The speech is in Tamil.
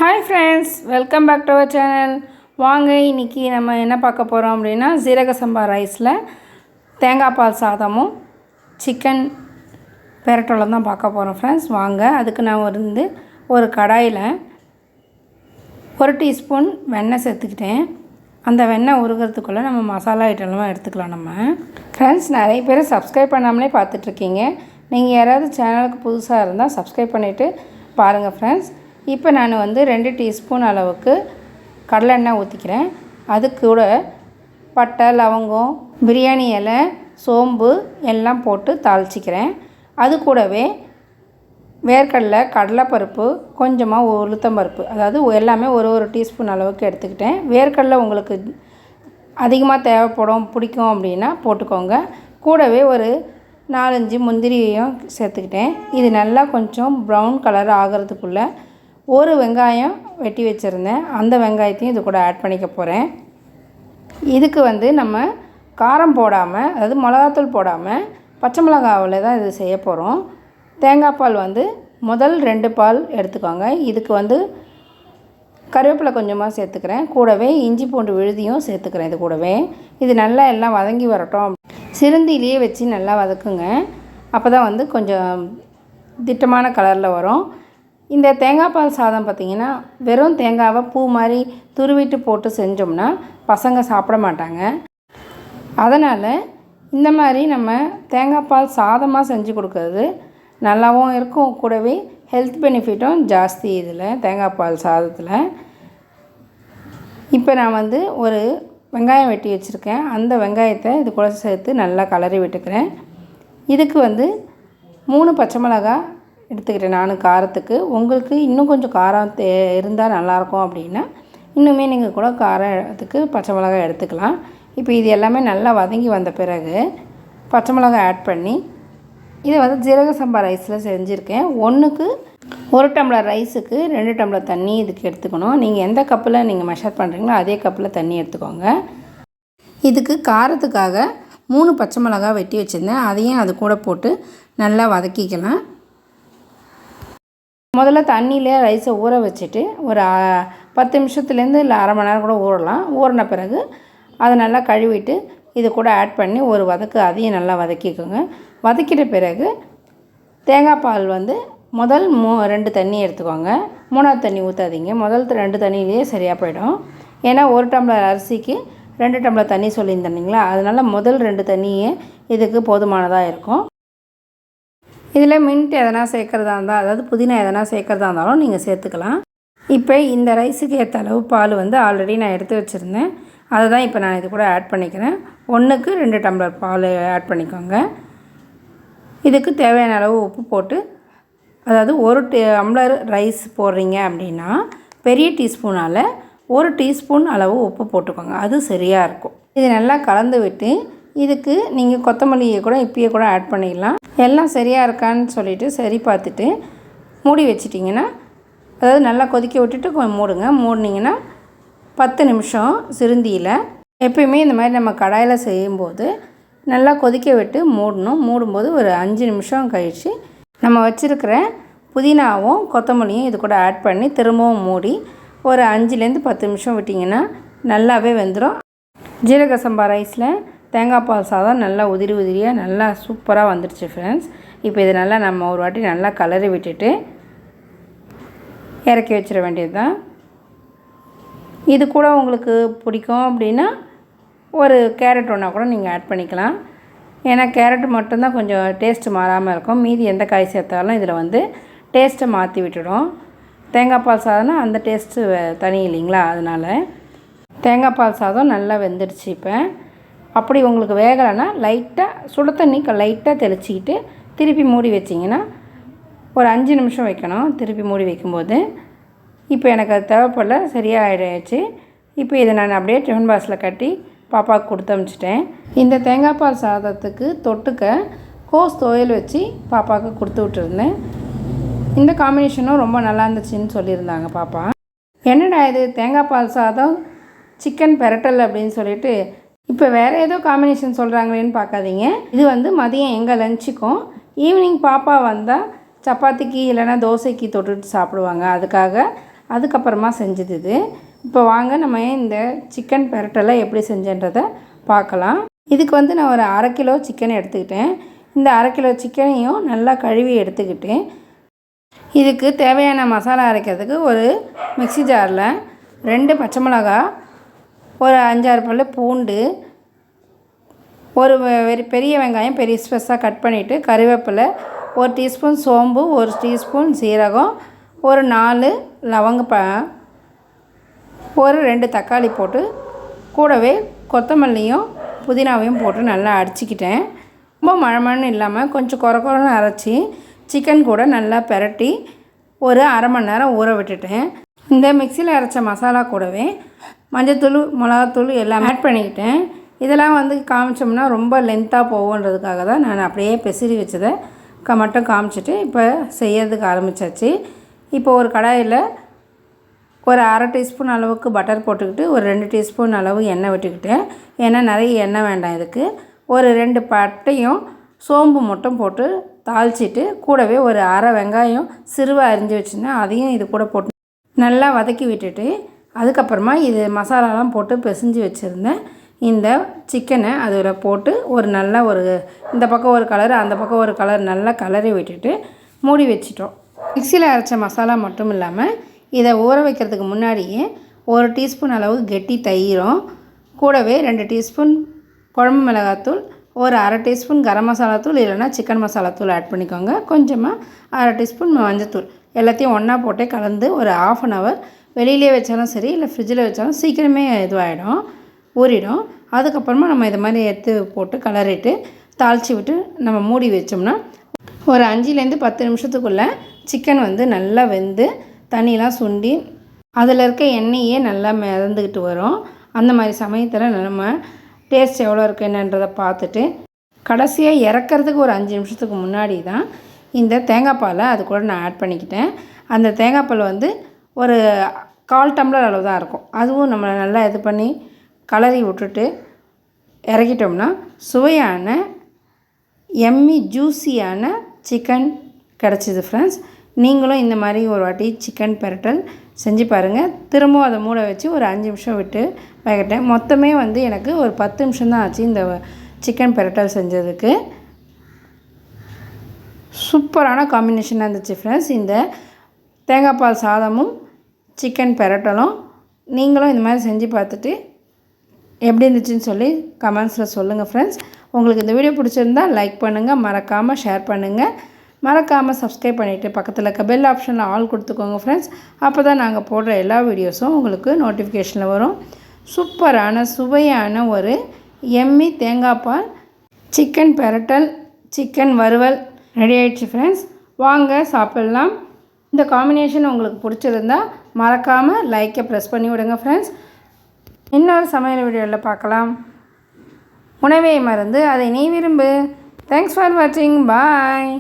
Hi friends, welcome back to our channel. வாங்க, இன்றைக்கி நம்ம என்ன பார்க்க போகிறோம் அப்படின்னா, சீரக சம்பா ரைஸில் தேங்காய் பால் சாதமும் சிக்கன் பெரட்டலும் தான் பார்க்க போகிறோம் ஃப்ரெண்ட்ஸ். வாங்க, அதுக்கு நான் ஒரு கடாயில் 1 டீஸ்பூன் வெண்ணெய் சேர்த்துக்கிட்டேன். அந்த வெண்ணெய் உருகிறதுக்குள்ளே நம்ம மசாலா ஐட்டம்லாம் எடுத்துக்கலாம். நம்ம ஃப்ரெண்ட்ஸ், நிறைய பேர் சப்ஸ்கிரைப் பண்ணாமலே பார்த்துட்ருக்கீங்க. நீங்கள் யாராவது சேனலுக்கு புதுசாக இருந்தால் சப்ஸ்கிரைப் பண்ணிவிட்டு பாருங்கள் ஃப்ரெண்ட்ஸ். இப்போ நான் 2 டீஸ்பூன் அளவுக்கு கடலெண்ணெய் ஊற்றிக்கிறேன். அது கூட பட்டை, லவங்கம், பிரியாணி இலை, சோம்பு எல்லாம் போட்டு தாளிச்சிக்கிறேன். அது கூடவே வேர்க்கடலை, கடலைப்பருப்பு, கொஞ்சமாக உளுத்தம்பருப்பு, அதாவது எல்லாமே ஒரு டீஸ்பூன் அளவுக்கு எடுத்துக்கிட்டேன். வேர்க்கடலை உங்களுக்கு அதிகமாக தேவைப்படும், பிடிக்கும் அப்படின்னா போட்டுக்கோங்க. கூடவே ஒரு 4-5 முந்திரியையும் சேர்த்துக்கிட்டேன். இது நல்லா கொஞ்சம் ப்ரௌன் கலர் ஆகிறதுக்குள்ளே ஒரு வெங்காயம் வெட்டி வச்சுருந்தேன். அந்த வெங்காயத்தையும் இது கூட ஆட் பண்ணிக்க போகிறேன். இதுக்கு நம்ம காரம் போடாமல், அதாவது மிளகாத்தூள் போடாமல் பச்சை மிளகாவில் தான் இது செய்ய போகிறோம். தேங்காய் பால் முதல் 2 பால் எடுத்துக்கோங்க. இதுக்கு கருவேப்பிலை கொஞ்சமாக சேர்த்துக்கிறேன். கூடவே இஞ்சி பூண்டு விழுதியும் சேர்த்துக்கிறேன். இது கூடவே இது நல்லா எல்லாம் வதங்கி வரட்டும். சிறுந்திலேயே வச்சு நல்லா வதக்குங்க. அப்போ தான் கொஞ்சம் திட்டமான கலரில் வரும். இந்த தேங்காய் பால் சாதம் பார்த்திங்கன்னா, வெறும் தேங்காவை பூ மாதிரி துருவிட்டு போட்டு செஞ்சோம்னா பசங்க சாப்பிட மாட்டாங்க. அதனால் இந்த மாதிரி நம்ம தேங்காய் பால் சாதமாக செஞ்சு கொடுக்கறது நல்லாவும் இருக்கும். கூடவே ஹெல்த் பெனிஃபிட்டும் ஜாஸ்தி இதில் தேங்காய் பால் சாதத்தில். இப்போ நான் ஒரு வெங்காயம் வெட்டி வச்சுருக்கேன். அந்த வெங்காயத்தை இது கூட சேர்த்து நல்லா கலரி விட்டுக்கிறேன். இதுக்கு 3 பச்சை மிளகாய் எடுத்துக்கிட்டேன் நான் காரத்துக்கு. உங்களுக்கு இன்னும் கொஞ்சம் காரம் இருந்தால் நல்லாயிருக்கும் அப்படின்னா இன்னுமே நீங்கள் கூட காரத்துக்கு பச்சை மிளகாய் எடுத்துக்கலாம். இப்போ இது எல்லாமே நல்லா வதங்கி வந்த பிறகு பச்சை மிளகாய் ஆட் பண்ணி இதை ஜீரக சம்பா ரைஸில் செஞ்சுருக்கேன். 1 டம்ளர் ரைஸுக்கு 2 டம்ளர் தண்ணி இதுக்கு எடுத்துக்கணும். நீங்கள் எந்த கப்பில் நீங்கள் மெஷர் பண்ணுறீங்களோ அதே கப்பில் தண்ணி எடுத்துக்கோங்க. இதுக்கு காரத்துக்காக 3 பச்சை மிளகாய் வெட்டி வச்சுருந்தேன். அதையும் அது கூட போட்டு நல்லா வதக்கிக்கலாம். முதல்ல தண்ணியிலே ரைஸை ஊற வச்சுட்டு ஒரு 10 நிமிஷத்துலேருந்து இல்லை அரை மணி நேரம் கூட ஊறலாம். ஊறின பிறகு அதை நல்லா கழுவிட்டு இது கூட ஆட் பண்ணி ஒரு வதக்கு அதையும் நல்லா வதக்கிக்கோங்க. வதக்கிட்ட பிறகு தேங்காய் பால் முதல் 2 தண்ணி எடுத்துக்கோங்க. 3ஆவது தண்ணி ஊற்றாதீங்க. முதல் 2 தண்ணியிலேயே சரியாக போயிடும். ஏன்னா 1 டம்ளர் அரிசிக்கு 2 டம்ளர் தண்ணி சொல்லியிருந்தீங்களா, அதனால் முதல் 2 தண்ணியே இதுக்கு போதுமானதாக இருக்கும். இதில் மின்ட் எதனா சேர்க்குறதா இருந்தால், அதாவது புதினா எதனா சேர்க்குறதா இருந்தாலும் நீங்கள் சேர்த்துக்கலாம். இப்போ இந்த ரைஸுக்கு ஏற்ற அளவு பால் ஆல்ரெடி நான் எடுத்து வச்சுருந்தேன். அதை தான் இப்போ நான் இது கூட ஆட் பண்ணிக்கிறேன். 1க்கு 2 டம்ளர் பால் ஆட் பண்ணிக்கோங்க. இதுக்கு தேவையான அளவு உப்பு போட்டு, அதாவது 1 டம்ளர் ரைஸ் போடுறீங்க அப்படின்னா பெரிய டீஸ்பூனால் 1 டீஸ்பூன் அளவு உப்பு போட்டுக்கோங்க. அது சரியாக இருக்கும். இது நல்லா கலந்து விட்டு இதுக்கு நீங்கள் கொத்தமல்லியை கூட இப்பயே கூட ஆட் பண்ணிடலாம். எல்லாம் சரியாக இருக்கான்னு சொல்லிவிட்டு சரி பார்த்துட்டு மூடி வச்சிட்டிங்கன்னா, அதாவது நல்லா கொதிக்க விட்டுட்டு கொஞ்சம் மூடுங்க. மூடினீங்கன்னா 10 நிமிஷம் சிறுந்தியில். எப்பயுமே இந்த மாதிரி நம்ம கடாயில் செய்யும்போது நல்லா கொதிக்க விட்டு மூடணும். மூடும்போது ஒரு 5 நிமிஷம் கழித்து நம்ம வச்சுருக்கிற புதினாவும் கொத்தமல்லியும் இது கூட ஆட் பண்ணி திரும்பவும் மூடி ஒரு 5லேருந்து 10 நிமிஷம் விட்டிங்கன்னா நல்லாவே வெந்துடும். ஜீரக சம்பா ரைஸில் தேங்காய் பால் சாதம் நல்லா உதிரியாக நல்லா சூப்பராக வந்துடுச்சு ஃப்ரெண்ட்ஸ். இப்போ இது நல்லா நம்ம ஒரு வாட்டி நல்லா கலரி விட்டுட்டு இறக்கி வச்சிட வேண்டியது தான். இது கூட உங்களுக்கு பிடிக்கும் அப்படின்னா ஒரு கேரட் ஒன்றா கூட நீங்கள் ஆட் பண்ணிக்கலாம். ஏன்னா கேரட் மட்டும்தான் கொஞ்சம் டேஸ்ட்டு மாறாமல் இருக்கும். மீதி எந்த காய் சேர்த்தாலும் இதில் டேஸ்ட்டை மாற்றி விட்டுடும். தேங்காய் பால் சாதம்னா அந்த டேஸ்ட்டு தனி இல்லைங்களா, அதனால் தேங்காய் பால் சாதம் நல்லா வெந்துடுச்சு. இப்போ அப்படி உங்களுக்கு வேகலைன்னா லைட்டாக சுடு தண்ணி லைட்டாக தெளிச்சிக்கிட்டு திருப்பி மூடி வச்சிங்கன்னா ஒரு 5 நிமிஷம் வைக்கணும். திருப்பி மூடி வைக்கும்போது இப்போ எனக்கு அது தேவைப்படல, சரியாக ஆகிடுச்சு. இப்போ இதை நான் அப்படியே டிஃபன் பாக்ஸில் கட்டி பாப்பாவுக்கு கொடுத்து அனுப்பிச்சிட்டேன். இந்த தேங்காய் பால் சாதத்துக்கு தொட்டுக்க கோஸ் துவையல் வச்சு பாப்பாவுக்கு கொடுத்து விட்டுருந்தேன். இந்த காம்பினேஷனும் ரொம்ப நல்லா இருந்துச்சுன்னு சொல்லியிருந்தாங்க பாப்பா. என்னடா இது தேங்காய் பால் சாதம் சிக்கன் பெரட்டல் அப்படின்னு சொல்லிட்டு இப்போ வேறு ஏதோ காம்பினேஷன் சொல்கிறாங்களேன்னு பார்க்காதீங்க. இது மதியம் எங்கள் லஞ்சுக்கும், ஈவினிங் பாப்பா வந்தால் சப்பாத்திக்கு இல்லைனா தோசைக்கு தொட்டுட்டு சாப்பிடுவாங்க. அதுக்காக அதுக்கப்புறமா செஞ்சது இது. இப்போ வாங்க நம்ம இந்த சிக்கன் பெரட்டலை எப்படி செஞ்சேன்றதை பார்க்கலாம். இதுக்கு வந்து நான் ஒரு 1/2 கிலோ சிக்கன் எடுத்துக்கிட்டேன். இந்த 1/2 கிலோ சிக்கனையும் நல்லா கழுவி எடுத்துக்கிட்டேன். இதுக்கு தேவையான மசாலா அரைக்கிறதுக்கு ஒரு மிக்ஸி ஜாரில் 2 பச்சை மிளகா, ஒரு 5-6 பல்லு பூண்டு, ஒரு பெரிய வெங்காயம் பெருசாக கட் பண்ணிவிட்டு, கறிவேப்பிலை, 1 டீஸ்பூன் சோம்பு, 1 டீஸ்பூன் சீரகம், ஒரு 4 லவங்க, ஒரு 2 தக்காளி போட்டு கூடவே கொத்தமல்லியும் புதினாவையும் போட்டு நல்லா அடிச்சிக்கிட்டேன். ரொம்ப மழமழன்னு இல்லாமல் கொஞ்சம் குறன்னு அரைச்சி சிக்கன் கூட நல்லா பெரட்டி ஒரு 1/2 மணி நேரம் ஊற விட்டுட்டேன். இந்த மிக்சியில் அரைச்ச மசாலா கூடவே மஞ்சத்தூள், மிளகாத்தூள் எல்லாம் ஆட் பண்ணிக்கிட்டேன். இதெல்லாம் வந்து காமிச்சோம்னா ரொம்ப லென்த்தாக போகுன்றதுக்காக தான் நான் அப்படியே பெசரி வச்சதை மட்டும் காமிச்சிட்டு இப்போ செய்யறதுக்கு ஆரம்பித்தாச்சு. இப்போ ஒரு கடாயில் ஒரு 1/2 டீஸ்பூன் அளவுக்கு பட்டர் போட்டுக்கிட்டு ஒரு 2 டீஸ்பூன் அளவு எண்ணெய் விட்டுக்கிட்டேன். ஏன்னா நிறைய எண்ணெய் வேண்டாம் இதுக்கு. ஒரு 2 பட்டையும் சோம்பு மட்டும் போட்டு தாளிச்சிட்டு கூடவே ஒரு 1/2 வெங்காயம் சிறுவாக அரிஞ்சு வச்சுருந்தேன், அதையும் இது கூட போட்டு நல்லா வதக்கி விட்டுட்டு அதுக்கப்புறமா இது மசாலாலாம் போட்டு பிசைஞ்சு வச்சுருந்தேன் இந்த சிக்கனை அதில் போட்டு ஒரு நல்லா இந்த பக்கம் ஒரு கலர் அந்த பக்கம் ஒரு கலர் நல்லா கலரி விட்டுட்டு மூடி வச்சிட்டோம். மிக்சியில் அரைச்ச மசாலா மட்டும் இல்லாமல் இதை ஊற வைக்கிறதுக்கு முன்னாடியே 1 டீஸ்பூன் அளவு கெட்டி தயிரும் கூடவே 2 டீஸ்பூன் குழம்பு மிளகாத்தூள், ஒரு 1/2 டீஸ்பூன் கரம் மசாலா தூள் இல்லைனா சிக்கன் மசாலா தூள் ஆட் பண்ணிக்கோங்க. கொஞ்சமாக 1/2 டீஸ்பூன் மஞ்சத்தூள் எல்லாத்தையும் ஒன்றா போட்டே கலந்து ஒரு 1/2 hour வெளியிலே வச்சாலும் சரி இல்லை ஃப்ரிட்ஜில் வச்சாலும் சீக்கிரமே இதுவாகிடும், ஊறிடும். அதுக்கப்புறமா நம்ம இது மாதிரி எடுத்து போட்டு கலரிட்டு தாளித்து விட்டு நம்ம மூடி வச்சோம்னா ஒரு 5லேருந்து 10 நிமிஷத்துக்குள்ளே சிக்கன் வந்து நல்லா வெந்து தண்ணியெலாம் சுண்டி அதில் இருக்க எண்ணெயே நல்லா மிதந்துக்கிட்டு வரும். அந்த மாதிரி சமயத்தில் நம்ம டேஸ்ட் எவ்வளோ இருக்குது என்னன்றதை பார்த்துட்டு கடைசியாக இறக்கிறதுக்கு ஒரு 5 நிமிஷத்துக்கு முன்னாடி தான் இந்த தேங்காய் பாலை அது கூட நான் ஆட் பண்ணிக்கிட்டேன். அந்த தேங்காய் பால் வந்து ஒரு 1/4 டம்ளர் அளவு தான் இருக்கும். அதுவும் நம்ம நல்லா இது பண்ணி கலரி விட்டுட்டு இறக்கிட்டோம்னா சுவையான எம்மி ஜூஸியான சிக்கன் கிடச்சிது ஃப்ரெண்ட்ஸ். நீங்களும் இந்த மாதிரி ஒரு வாட்டி சிக்கன் பெரட்டல் செஞ்சு பாருங்கள். திரும்பவும் அதை மூட வச்சு ஒரு 5 நிமிஷம் விட்டு வேகட்டேன். மொத்தமே வந்து எனக்கு ஒரு 10 நிமிஷம் தான் ஆச்சு இந்த சிக்கன் பெரட்டல் செஞ்சதுக்கு. சூப்பரான காம்பினேஷனாக இருந்துச்சு ஃப்ரெண்ட்ஸ் இந்த தேங்காய் பால் சாதமும் சிக்கன் பெரட்டலும். நீங்களும் இந்த மாதிரி செஞ்சு பார்த்துட்டு எப்படி இருந்துச்சுன்னு சொல்லி கமெண்ட்ஸில் சொல்லுங்கள் ஃப்ரெண்ட்ஸ். உங்களுக்கு இந்த வீடியோ பிடிச்சிருந்தால் லைக் பண்ணுங்கள், மறக்காமல் ஷேர் பண்ணுங்கள், மறக்காமல் சப்ஸ்கிரைப் பண்ணிவிட்டு பக்கத்தில் இருக்க பெல் ஆப்ஷனில் ஆல் கொடுத்துக்கோங்க ஃப்ரெண்ட்ஸ். அப்போ தான் நாங்கள் போடுற எல்லா வீடியோஸும் உங்களுக்கு நோட்டிஃபிகேஷனில் வரும். சூப்பரான சுவையான ஒரு எம்மி தேங்காய் பால் சிக்கன் பெரட்டல், சிக்கன் வறுவல் ரெடி ஆகிடுச்சு ஃப்ரெண்ட்ஸ். வாங்க சாப்பிட்லாம். இந்த காம்பினேஷன் உங்களுக்கு பிடிச்சிருந்தால் மறக்காமல் லைக்கை ப்ரெஸ் பண்ணி விடுங்க ஃப்ரெண்ட்ஸ். இன்னொரு சமையல் வீடியோவில் பார்க்கலாம். உணவை மறந்து அதை நீ விரும்பு. தேங்க்ஸ் ஃபார் வாட்சிங். பாய்.